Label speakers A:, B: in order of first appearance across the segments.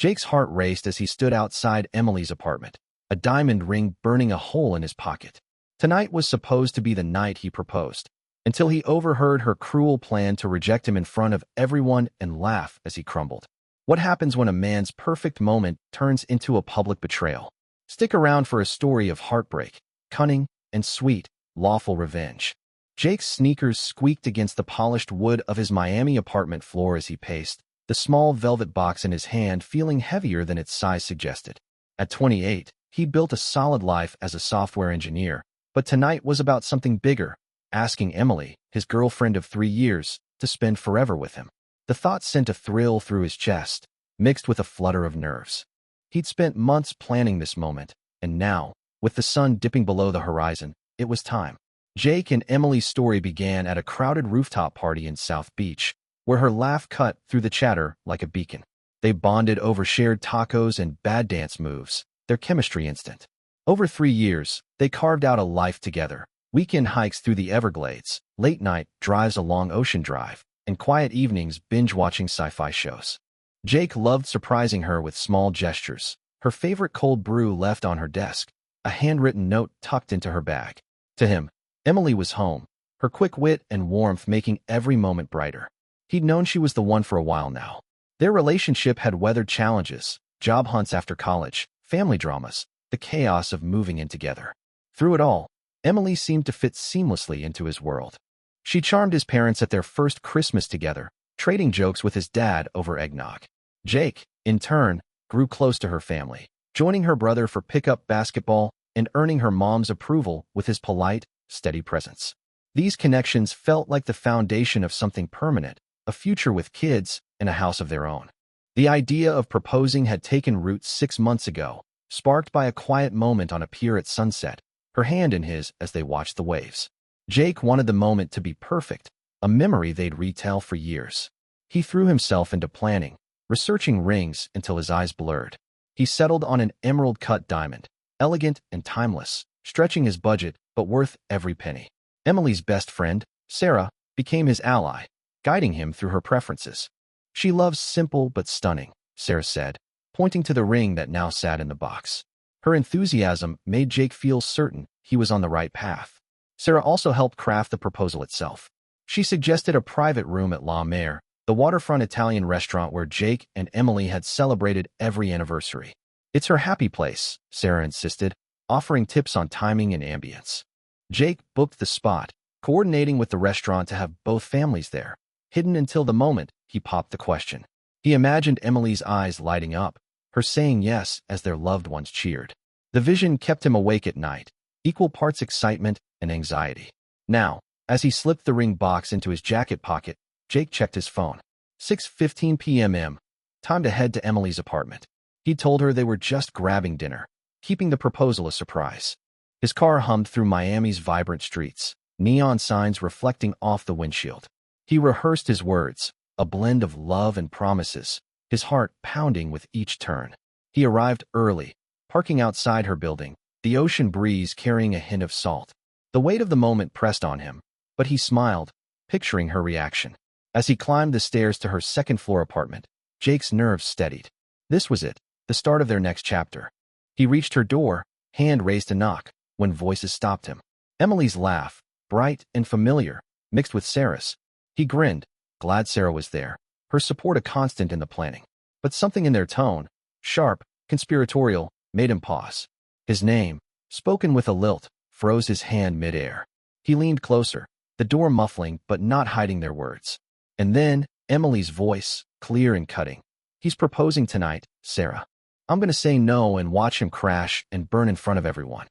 A: Jake's heart raced as he stood outside Emily's apartment, a diamond ring burning a hole in his pocket. Tonight was supposed to be the night he proposed, until he overheard her cruel plan to reject him in front of everyone and laugh as he crumbled. What happens when a man's perfect moment turns into a public betrayal? Stick around for a story of heartbreak, cunning, and sweet, lawful revenge. Jake's sneakers squeaked against the polished wood of his Miami apartment floor as he paced, the small velvet box in his hand feeling heavier than its size suggested. At 28, he built a solid life as a software engineer, but tonight was about something bigger, asking Emily, his girlfriend of 3 years, to spend forever with him. The thought sent a thrill through his chest, mixed with a flutter of nerves. He'd spent months planning this moment, and now, with the sun dipping below the horizon, it was time. Jake and Emily's story began at a crowded rooftop party in South Beach, where her laugh cut through the chatter like a beacon. They bonded over shared tacos and bad dance moves, their chemistry instant. Over 3 years, they carved out a life together, weekend hikes through the Everglades, late-night drives along Ocean Drive, and quiet evenings binge-watching sci-fi shows. Jake loved surprising her with small gestures, her favorite cold brew left on her desk, a handwritten note tucked into her bag. To him, Emily was home, her quick wit and warmth making every moment brighter. He'd known she was the one for a while now. Their relationship had weathered challenges, job hunts after college, family dramas, the chaos of moving in together. Through it all, Emily seemed to fit seamlessly into his world. She charmed his parents at their first Christmas together, trading jokes with his dad over eggnog. Jake, in turn, grew close to her family, joining her brother for pickup basketball and earning her mom's approval with his polite, steady presence. These connections felt like the foundation of something permanent, a future with kids and a house of their own. The idea of proposing had taken root 6 months ago, sparked by a quiet moment on a pier at sunset, her hand in his as they watched the waves. Jake wanted the moment to be perfect, a memory they'd retell for years. He threw himself into planning, researching rings until his eyes blurred. He settled on an emerald-cut diamond, elegant and timeless, stretching his budget but worth every penny. Emily's best friend, Sarah, became his ally, guiding him through her preferences. "She loves simple but stunning," Sarah said, pointing to the ring that now sat in the box. Her enthusiasm made Jake feel certain he was on the right path. Sarah also helped craft the proposal itself. She suggested a private room at La Mer, the waterfront Italian restaurant where Jake and Emily had celebrated every anniversary. "It's her happy place," Sarah insisted, offering tips on timing and ambience. Jake booked the spot, coordinating with the restaurant to have both families there, hidden until the moment he popped the question. He imagined Emily's eyes lighting up, her saying yes as their loved ones cheered. The vision kept him awake at night, equal parts excitement and anxiety. Now, as he slipped the ring box into his jacket pocket, Jake checked his phone. 6:15 p.m. Time to head to Emily's apartment. He told her they were just grabbing dinner, keeping the proposal a surprise. His car hummed through Miami's vibrant streets, neon signs reflecting off the windshield. He rehearsed his words, a blend of love and promises, his heart pounding with each turn. He arrived early, parking outside her building, the ocean breeze carrying a hint of salt. The weight of the moment pressed on him, but he smiled, picturing her reaction. As he climbed the stairs to her second-floor apartment, Jake's nerves steadied. This was it, the start of their next chapter. He reached her door, hand raised to knock, when voices stopped him. Emily's laugh, bright and familiar, mixed with Sarah's. He grinned, glad Sarah was there, her support a constant in the planning. But something in their tone, sharp, conspiratorial, made him pause. His name, spoken with a lilt, froze his hand mid-air. He leaned closer, the door muffling but not hiding their words. And then, Emily's voice, clear and cutting. "He's proposing tonight, Sarah. I'm gonna say no and watch him crash and burn in front of everyone."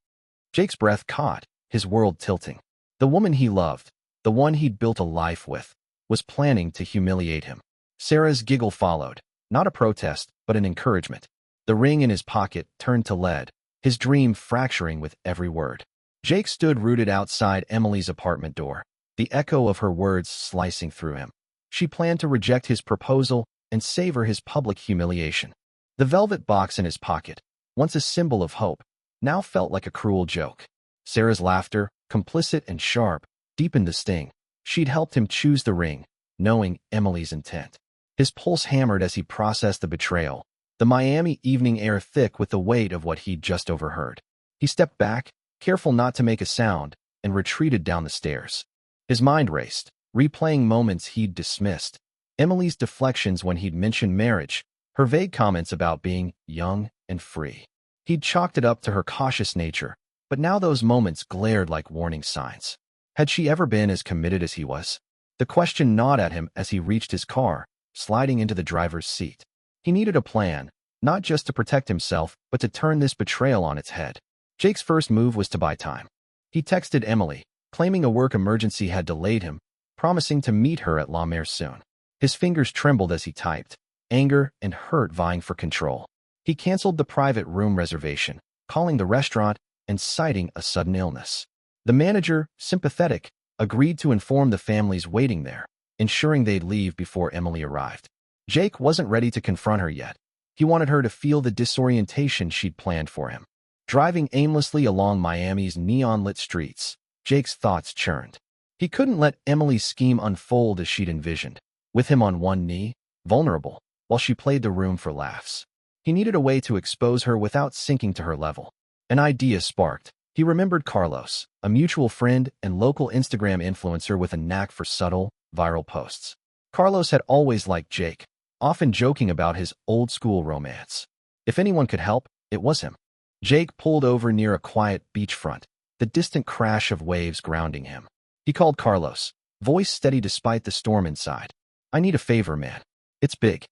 A: Jake's breath caught, his world tilting. The woman he loved, the one he'd built a life with, was planning to humiliate him. Sarah's giggle followed, not a protest, but an encouragement. The ring in his pocket turned to lead, his dream fracturing with every word. Jake stood rooted outside Emily's apartment door, the echo of her words slicing through him. She planned to reject his proposal and savor his public humiliation. The velvet box in his pocket, once a symbol of hope, now felt like a cruel joke. Sarah's laughter, complicit and sharp, deepened the sting. She'd helped him choose the ring, knowing Emily's intent. His pulse hammered as he processed the betrayal, the Miami evening air thick with the weight of what he'd just overheard. He stepped back, careful not to make a sound, and retreated down the stairs. His mind raced, replaying moments he'd dismissed. Emily's deflections when he'd mentioned marriage, her vague comments about being young and free. He'd chalked it up to her cautious nature, but now those moments glared like warning signs. Had she ever been as committed as he was? The question gnawed at him as he reached his car, sliding into the driver's seat. He needed a plan, not just to protect himself, but to turn this betrayal on its head. Jake's first move was to buy time. He texted Emily, claiming a work emergency had delayed him, promising to meet her at La Mer soon. His fingers trembled as he typed, anger and hurt vying for control. He canceled the private room reservation, calling the restaurant and citing a sudden illness. The manager, sympathetic, agreed to inform the families waiting there, ensuring they'd leave before Emily arrived. Jake wasn't ready to confront her yet. He wanted her to feel the disorientation she'd planned for him. Driving aimlessly along Miami's neon-lit streets, Jake's thoughts churned. He couldn't let Emily's scheme unfold as she'd envisioned, with him on one knee, vulnerable, while she played the room for laughs. He needed a way to expose her without sinking to her level. An idea sparked. He remembered Carlos, a mutual friend and local Instagram influencer with a knack for subtle, viral posts. Carlos had always liked Jake, often joking about his old-school romance. If anyone could help, it was him. Jake pulled over near a quiet beachfront, the distant crash of waves grounding him. He called Carlos, voice steady despite the storm inside. "I need a favor, man. It's big."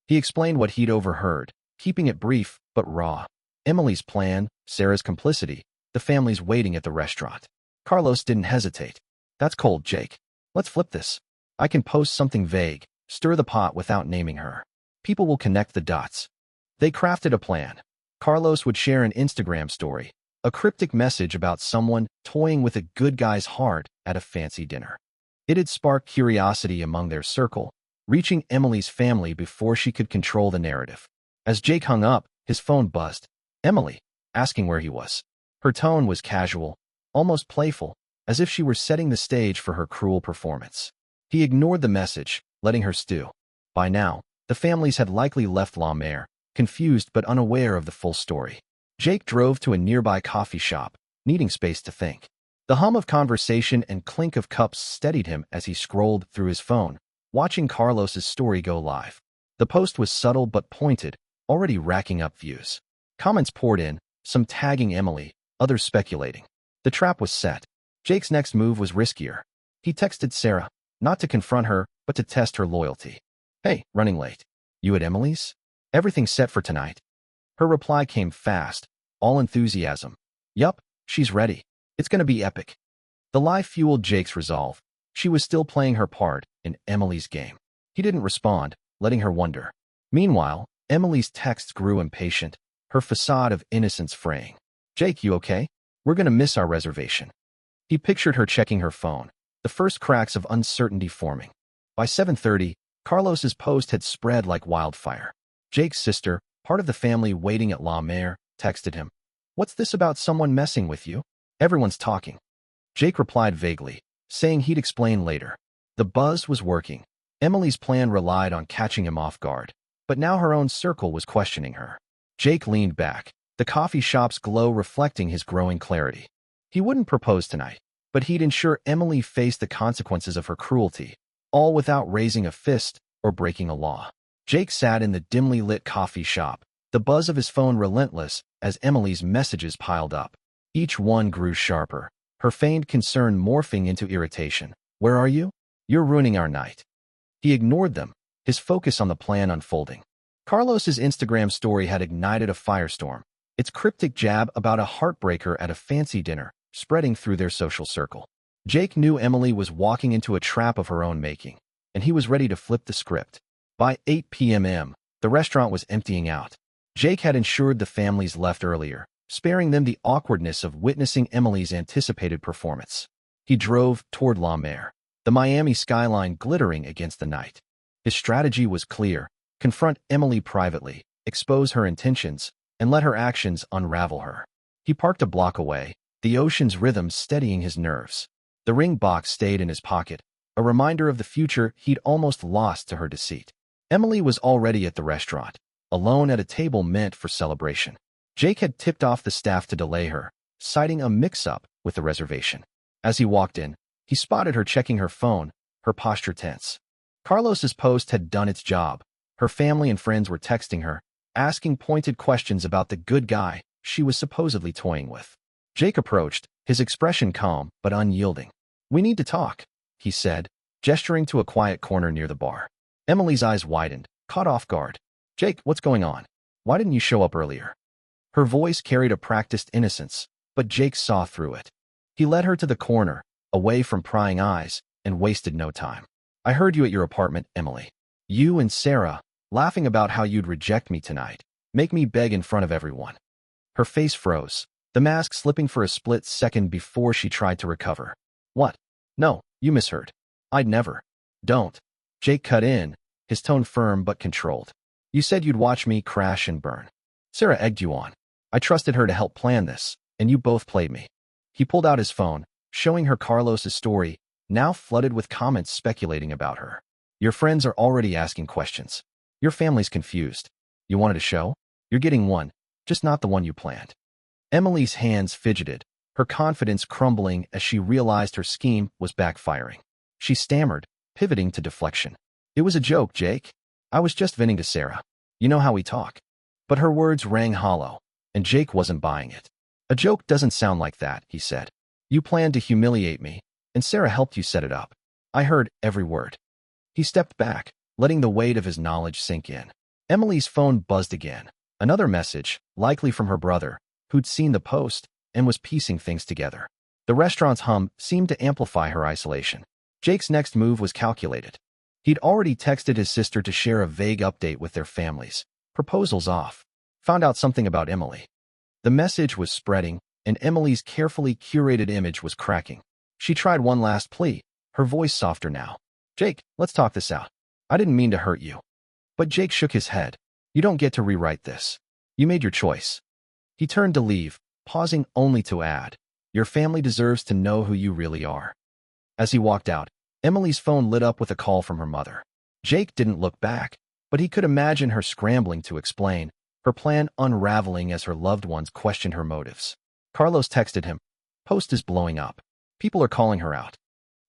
A: He explained what he'd overheard, keeping it brief but raw. Emily's plan, Sarah's complicity, the families waiting at the restaurant. Carlos didn't hesitate. "That's cold, Jake. Let's flip this. I can post something vague, stir the pot without naming her. People will connect the dots." They crafted a plan. Carlos would share an Instagram story, a cryptic message about someone toying with a good guy's heart at a fancy dinner. It'd spark curiosity among their circle, reaching Emily's family before she could control the narrative. As Jake hung up, his phone buzzed. Emily, asking where he was. Her tone was casual, almost playful, as if she were setting the stage for her cruel performance. He ignored the message, letting her stew. By now, the families had likely left La Mer, confused but unaware of the full story. Jake drove to a nearby coffee shop, needing space to think. The hum of conversation and clink of cups steadied him as he scrolled through his phone, watching Carlos's story go live. The post was subtle but pointed, already racking up views. Comments poured in, some tagging Emily, others speculating. The trap was set. Jake's next move was riskier. He texted Sarah, not to confront her, but to test her loyalty. "Hey, running late. You at Emily's? Everything's set for tonight." Her reply came fast, all enthusiasm. "Yup, she's ready. It's gonna be epic." The lie fueled Jake's resolve. She was still playing her part in Emily's game. He didn't respond, letting her wonder. Meanwhile, Emily's texts grew impatient, her facade of innocence fraying. "Jake, you okay? We're gonna miss our reservation." He pictured her checking her phone, the first cracks of uncertainty forming. By 7:30, Carlos's post had spread like wildfire. Jake's sister, part of the family waiting at La Mer, texted him. "What's this about someone messing with you? Everyone's talking." Jake replied vaguely, saying he'd explain later. The buzz was working. Emily's plan relied on catching him off guard, but now her own circle was questioning her. Jake leaned back, the coffee shop's glow reflecting his growing clarity. He wouldn't propose tonight, but he'd ensure Emily faced the consequences of her cruelty, all without raising a fist or breaking a law. Jake sat in the dimly lit coffee shop, the buzz of his phone relentless as Emily's messages piled up. Each one grew sharper, her feigned concern morphing into irritation. "Where are you? You're ruining our night." He ignored them, his focus on the plan unfolding. Carlos's Instagram story had ignited a firestorm, its cryptic jab about a heartbreaker at a fancy dinner, spreading through their social circle. Jake knew Emily was walking into a trap of her own making, and he was ready to flip the script. By 8 p.m., the restaurant was emptying out. Jake had ensured the families left earlier, sparing them the awkwardness of witnessing Emily's anticipated performance. He drove toward La Mer, the Miami skyline glittering against the night. His strategy was clear: confront Emily privately, expose her intentions, and let her actions unravel her. He parked a block away, the ocean's rhythm steadying his nerves. The ring box stayed in his pocket, a reminder of the future he'd almost lost to her deceit. Emily was already at the restaurant, alone at a table meant for celebration. Jake had tipped off the staff to delay her, citing a mix-up with the reservation. As he walked in, he spotted her checking her phone, her posture tense. Carlos's post had done its job. Her family and friends were texting her, asking pointed questions about the good guy she was supposedly toying with. Jake approached, his expression calm but unyielding. "We need to talk," he said, gesturing to a quiet corner near the bar. Emily's eyes widened, caught off guard. "Jake, what's going on? Why didn't you show up earlier?" Her voice carried a practiced innocence, but Jake saw through it. He led her to the corner, away from prying eyes, and wasted no time. "I heard you at your apartment, Emily. You and Sarah, laughing about how you'd reject me tonight, make me beg in front of everyone." Her face froze, the mask slipping for a split second before she tried to recover. "What? No, you misheard. I'd never." "Don't." Jake cut in, his tone firm but controlled. "You said you'd watch me crash and burn. Sarah egged you on. I trusted her to help plan this, and you both played me." He pulled out his phone, showing her Carlos's story, now flooded with comments speculating about her. "Your friends are already asking questions. Your family's confused. You wanted a show? You're getting one, just not the one you planned." Emily's hands fidgeted, her confidence crumbling as she realized her scheme was backfiring. She stammered, pivoting to deflection. "It was a joke, Jake. I was just venting to Sarah. You know how we talk." But her words rang hollow, and Jake wasn't buying it. "A joke doesn't sound like that," he said. "You planned to humiliate me, and Sarah helped you set it up. I heard every word." He stepped back, letting the weight of his knowledge sink in. Emily's phone buzzed again. Another message, likely from her brother, who'd seen the post and was piecing things together. The restaurant's hum seemed to amplify her isolation. Jake's next move was calculated. He'd already texted his sister to share a vague update with their families. Proposals off. Found out something about Emily. The message was spreading, and Emily's carefully curated image was cracking. She tried one last plea, her voice softer now. "Jake, let's talk this out. I didn't mean to hurt you." But Jake shook his head. "You don't get to rewrite this. You made your choice." He turned to leave, pausing only to add, "Your family deserves to know who you really are." As he walked out, Emily's phone lit up with a call from her mother. Jake didn't look back, but he could imagine her scrambling to explain, her plan unraveling as her loved ones questioned her motives. Carlos texted him, "Post is blowing up. People are calling her out."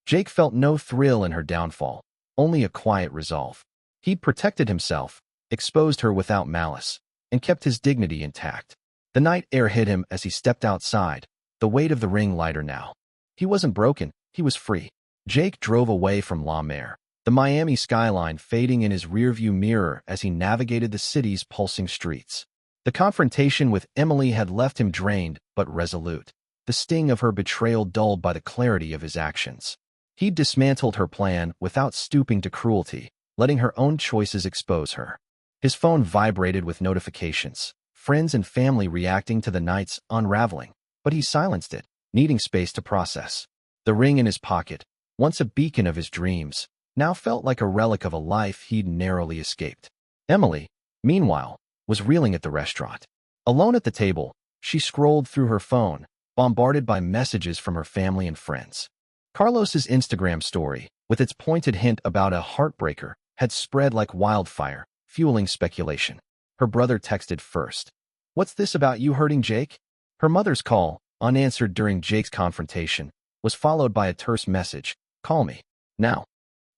A: Jake felt no thrill in her downfall, only a quiet resolve. He'd protected himself, exposed her without malice, and kept his dignity intact. The night air hit him as he stepped outside, the weight of the ring lighter now. He wasn't broken, he was free. Jake drove away from La Mer, the Miami skyline fading in his rearview mirror as he navigated the city's pulsing streets. The confrontation with Emily had left him drained but resolute, the sting of her betrayal dulled by the clarity of his actions. He'd dismantled her plan without stooping to cruelty, letting her own choices expose her. His phone vibrated with notifications, friends and family reacting to the night's unraveling, but he silenced it, needing space to process. The ring in his pocket, once a beacon of his dreams, now felt like a relic of a life he'd narrowly escaped. Emily, meanwhile, was reeling at the restaurant. Alone at the table, she scrolled through her phone, bombarded by messages from her family and friends. Carlos's Instagram story, with its pointed hint about a heartbreaker, had spread like wildfire, fueling speculation. Her brother texted first. "What's this about you hurting Jake?" Her mother's call, unanswered during Jake's confrontation, was followed by a terse message, "Call me. Now."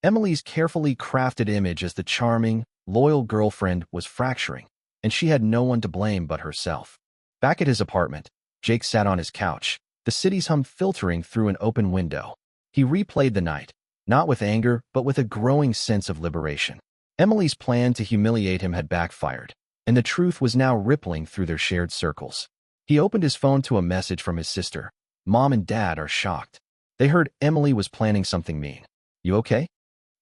A: Emily's carefully crafted image as the charming, loyal girlfriend was fracturing, and she had no one to blame but herself. Back at his apartment, Jake sat on his couch, the city's hum filtering through an open window. He replayed the night, not with anger but with a growing sense of liberation. Emily's plan to humiliate him had backfired, and the truth was now rippling through their shared circles. He opened his phone to a message from his sister. "Mom and Dad are shocked. They heard Emily was planning something mean. You okay?"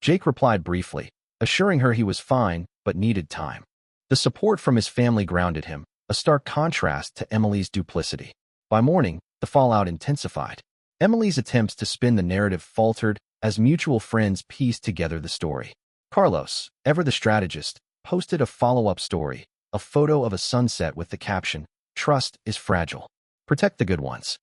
A: Jake replied briefly, assuring her he was fine but needed time. The support from his family grounded him, a stark contrast to Emily's duplicity. By morning, the fallout intensified. Emily's attempts to spin the narrative faltered as mutual friends pieced together the story. Carlos, ever the strategist, posted a follow-up story, a photo of a sunset with the caption, "Trust is fragile. Protect the good ones."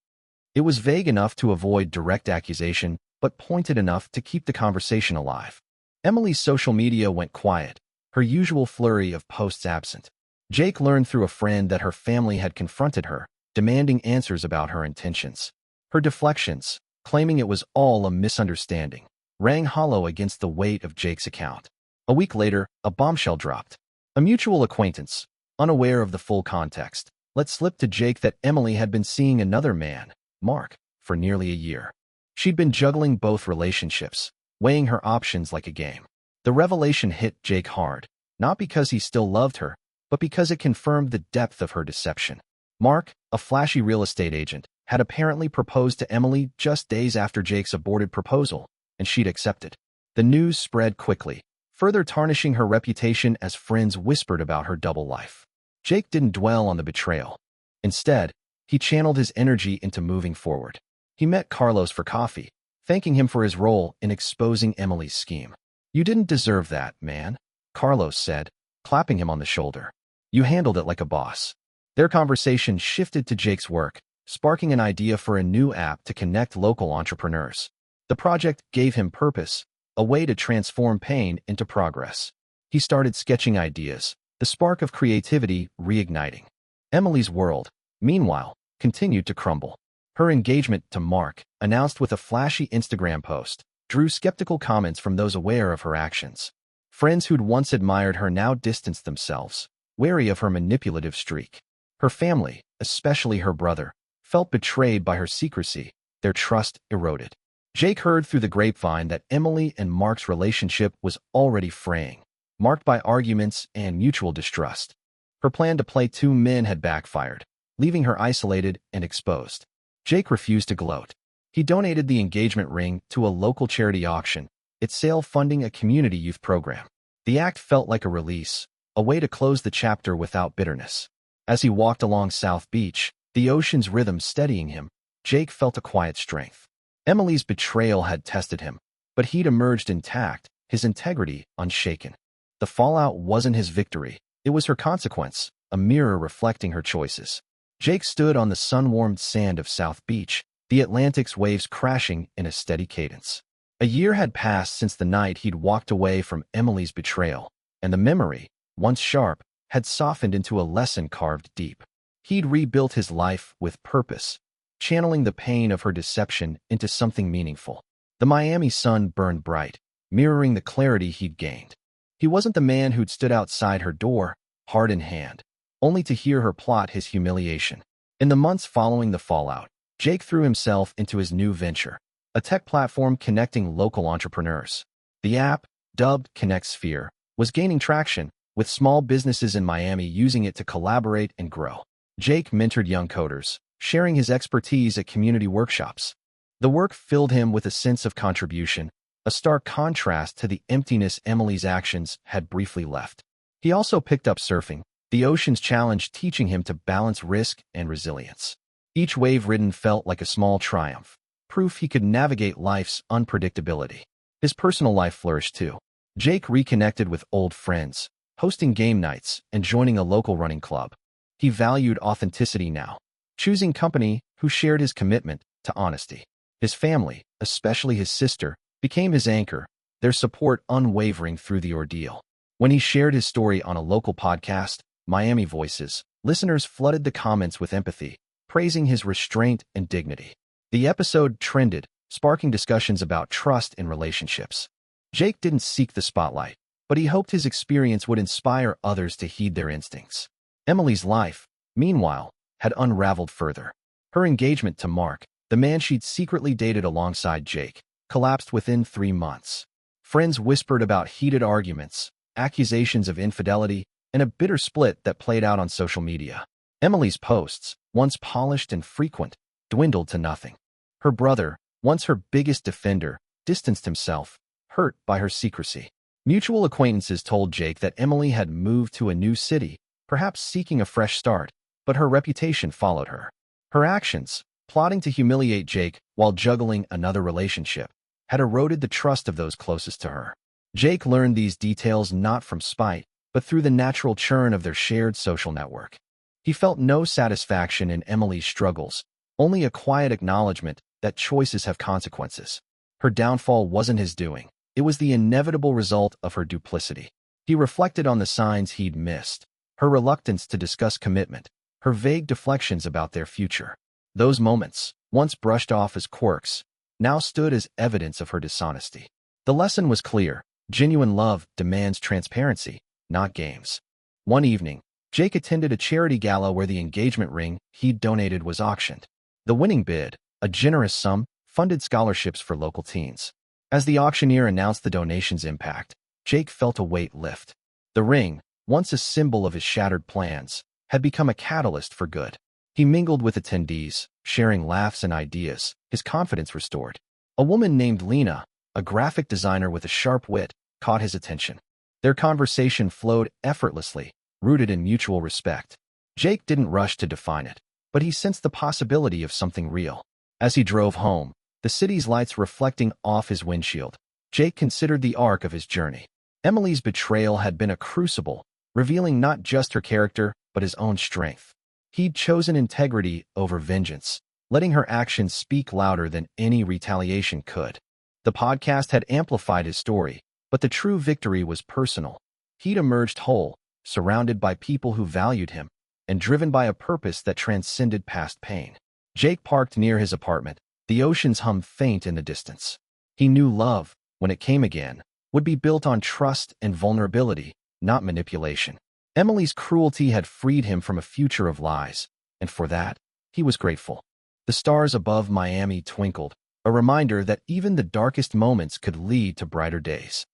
A: It was vague enough to avoid direct accusation, but pointed enough to keep the conversation alive. Emily's social media went quiet, her usual flurry of posts absent. Jake learned through a friend that her family had confronted her, demanding answers about her intentions. Her deflections, claiming it was all a misunderstanding, rang hollow against the weight of Jake's account. A week later, a bombshell dropped. A mutual acquaintance, unaware of the full context, let slip to Jake that Emily had been seeing another man, Mark, for nearly a year. She'd been juggling both relationships, weighing her options like a game. The revelation hit Jake hard, not because he still loved her, but because it confirmed the depth of her deception. Mark, a flashy real estate agent, had apparently proposed to Emily just days after Jake's aborted proposal, and she'd accepted. The news spread quickly, further tarnishing her reputation as friends whispered about her double life. Jake didn't dwell on the betrayal. Instead, he channeled his energy into moving forward. He met Carlos for coffee, thanking him for his role in exposing Emily's scheme. "You didn't deserve that, man," Carlos said, clapping him on the shoulder. "You handled it like a boss." Their conversation shifted to Jake's work, sparking an idea for a new app to connect local entrepreneurs. The project gave him purpose, a way to transform pain into progress. He started sketching ideas, the spark of creativity reigniting. Emily's world, meanwhile, continued to crumble. Her engagement to Mark, announced with a flashy Instagram post, drew skeptical comments from those aware of her actions. Friends who'd once admired her now distanced themselves, wary of her manipulative streak. Her family, especially her brother, felt betrayed by her secrecy, their trust eroded. Jake heard through the grapevine that Emily and Mark's relationship was already fraying, marked by arguments and mutual distrust. Her plan to play two men had backfired, leaving her isolated and exposed. Jake refused to gloat. He donated the engagement ring to a local charity auction, its sale funding a community youth program. The act felt like a release, a way to close the chapter without bitterness. As he walked along South Beach, the ocean's rhythm steadying him, Jake felt a quiet strength. Emily's betrayal had tested him, but he'd emerged intact, his integrity unshaken. The fallout wasn't his victory, it was her consequence, a mirror reflecting her choices. Jake stood on the sun-warmed sand of South Beach, the Atlantic's waves crashing in a steady cadence. A year had passed since the night he'd walked away from Emily's betrayal, and the memory, once sharp, had softened into a lesson carved deep. He'd rebuilt his life with purpose, channeling the pain of her deception into something meaningful. The Miami sun burned bright, mirroring the clarity he'd gained. He wasn't the man who'd stood outside her door, heart in hand, only to hear her plot his humiliation. In the months following the fallout, Jake threw himself into his new venture, a tech platform connecting local entrepreneurs. The app, dubbed ConnectSphere, was gaining traction, with small businesses in Miami using it to collaborate and grow. Jake mentored young coders, sharing his expertise at community workshops. The work filled him with a sense of contribution, a stark contrast to the emptiness Emily's actions had briefly left. He also picked up surfing, the ocean's challenge teaching him to balance risk and resilience. Each wave ridden felt like a small triumph, proof he could navigate life's unpredictability. His personal life flourished too. Jake reconnected with old friends, hosting game nights and joining a local running club. He valued authenticity now, choosing company who shared his commitment to honesty. His family, especially his sister, became his anchor, their support unwavering through the ordeal. When he shared his story on a local podcast, Miami Voices, listeners flooded the comments with empathy, praising his restraint and dignity. The episode trended, sparking discussions about trust in relationships. Jake didn't seek the spotlight, but he hoped his experience would inspire others to heed their instincts. Emily's life, meanwhile, had unraveled further. Her engagement to Mark, the man she'd secretly dated alongside Jake, collapsed within 3 months. Friends whispered about heated arguments, accusations of infidelity, and a bitter split that played out on social media. Emily's posts, once polished and frequent, dwindled to nothing. Her brother, once her biggest defender, distanced himself, hurt by her secrecy. Mutual acquaintances told Jake that Emily had moved to a new city, perhaps seeking a fresh start, but her reputation followed her. Her actions, plotting to humiliate Jake while juggling another relationship, had eroded the trust of those closest to her. Jake learned these details not from spite, but through the natural churn of their shared social network. He felt no satisfaction in Emily's struggles, only a quiet acknowledgement that choices have consequences. Her downfall wasn't his doing, it was the inevitable result of her duplicity. He reflected on the signs he'd missed, her reluctance to discuss commitment, her vague deflections about their future. Those moments, once brushed off as quirks, now stood as evidence of her dishonesty. The lesson was clear. Genuine love demands transparency, not games. One evening, Jake attended a charity gala where the engagement ring he'd donated was auctioned. The winning bid, a generous sum, funded scholarships for local teens. As the auctioneer announced the donation's impact, Jake felt a weight lift. The ring, once a symbol of his shattered plans, had become a catalyst for good. He mingled with attendees, sharing laughs and ideas, his confidence restored. A woman named Lena, a graphic designer with a sharp wit, caught his attention. Their conversation flowed effortlessly, rooted in mutual respect. Jake didn't rush to define it, but he sensed the possibility of something real. As he drove home, the city's lights reflecting off his windshield, Jake considered the arc of his journey. Emily's betrayal had been a crucible, revealing not just her character, but his own strength. He'd chosen integrity over vengeance, letting her actions speak louder than any retaliation could. The podcast had amplified his story, but the true victory was personal. He'd emerged whole, surrounded by people who valued him, and driven by a purpose that transcended past pain. Jake parked near his apartment, the ocean's hum faint in the distance. He knew love, when it came again, would be built on trust and vulnerability, not manipulation. Emily's cruelty had freed him from a future of lies, and for that, he was grateful. The stars above Miami twinkled, a reminder that even the darkest moments could lead to brighter days.